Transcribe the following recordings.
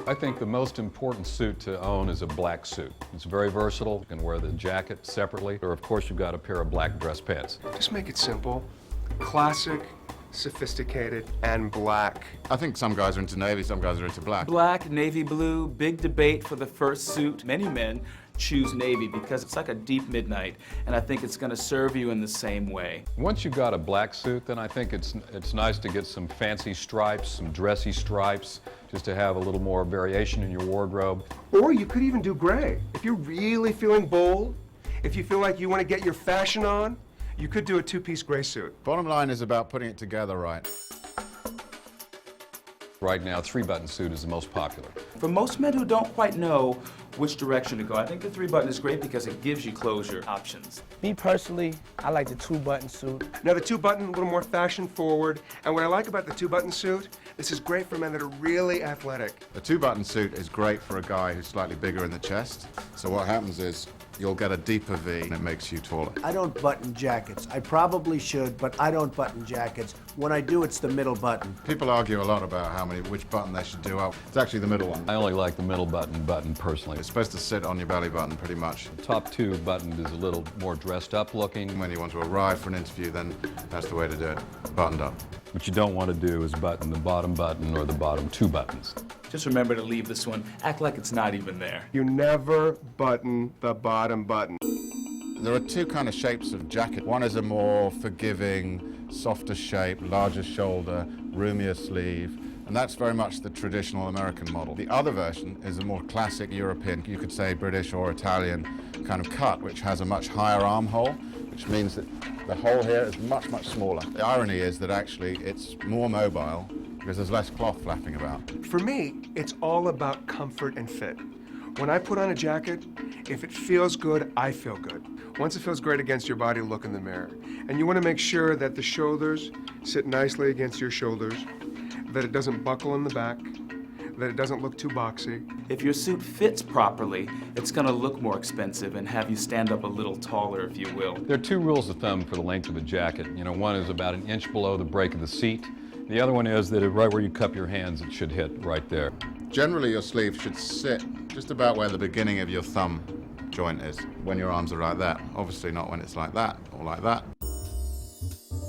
I think the most important suit to own is a black suit. It's very versatile. You can wear the jacket separately, or of course you've got a pair of black dress pants. Just make it simple. Classic, sophisticated, and black. I think some guys are into navy, some guys are into black. Black, navy blue, big debate for the first suit. Many men choose navy because it's like a deep midnight, and I think it's going to serve you in the same way. Once you've got a black suit, then I think it's nice to get some fancy stripes, some dressy stripes, just to have a little more variation in your wardrobe. Or you could even do gray. If you're really feeling bold, if you feel like you want to get your fashion on, you could do a two-piece gray suit. Bottom line is about putting it together right. Right now, three-button suit is the most popular. For most men who don't quite know which direction to go, I think the three-button is great because it gives you closure options. Me personally, I like the two-button suit. Now the two-button, a little more fashion-forward, and what I like about the two-button suit, this is great for men that are really athletic. A two-button suit is great for a guy who's slightly bigger in the chest. So what happens is you'll get a deeper V and it makes you taller. I don't button jackets. I probably should, but I don't button jackets. When I do, it's the middle button. People argue a lot about which button they should do up. It's actually the middle one. I only like the middle button personally. It's supposed to sit on your belly button pretty much. The top two button is a little more dressed up looking. When you want to arrive for an interview, then that's the way to do it, buttoned up. What you don't want to do is button the bottom button or the bottom two buttons. Just remember to leave this one. Act like it's not even there. You never button the bottom button. There are two kind of shapes of jacket. One is a more forgiving, softer shape, larger shoulder, roomier sleeve, and that's very much the traditional American model. The other version is a more classic European, you could say British or Italian kind of cut, which has a much higher armhole, which means that the hole here is much, much smaller. The irony is that actually it's more mobile because there's less cloth flapping about. For me, it's all about comfort and fit. When I put on a jacket, if it feels good, I feel good. Once it feels great against your body, look in the mirror. And you want to make sure that the shoulders sit nicely against your shoulders, that it doesn't buckle in the back, that it doesn't look too boxy. If your suit fits properly, it's going to look more expensive and have you stand up a little taller, if you will. There are two rules of thumb for the length of a jacket. You know, one is about an inch below the break of the seat. The other one is that right where you cup your hands, it should hit right there. Generally, your sleeve should sit just about where the beginning of your thumb joint is, when your arms are like that. Obviously not when it's like that or like that.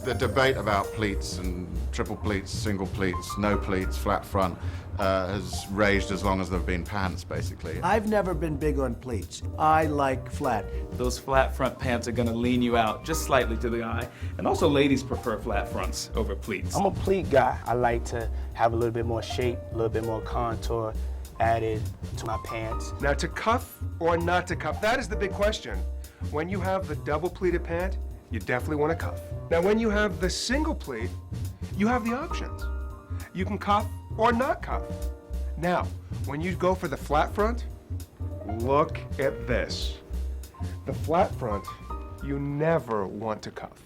The debate about pleats and triple pleats, single pleats, no pleats, flat front has raged as long as there have been pants, basically. I've never been big on pleats. I like flat. Those flat front pants are going to lean you out just slightly to the eye. And also ladies prefer flat fronts over pleats. I'm a pleat guy. I like to have a little bit more shape, a little bit more contour added to my pants. Now to cuff or not to cuff, that is the big question. When you have the double pleated pant, you definitely want to cuff. Now when you have the single pleat, you have the options. You can cuff or not cuff. Now, when you go for the flat front, look at this. The flat front, you never want to cuff.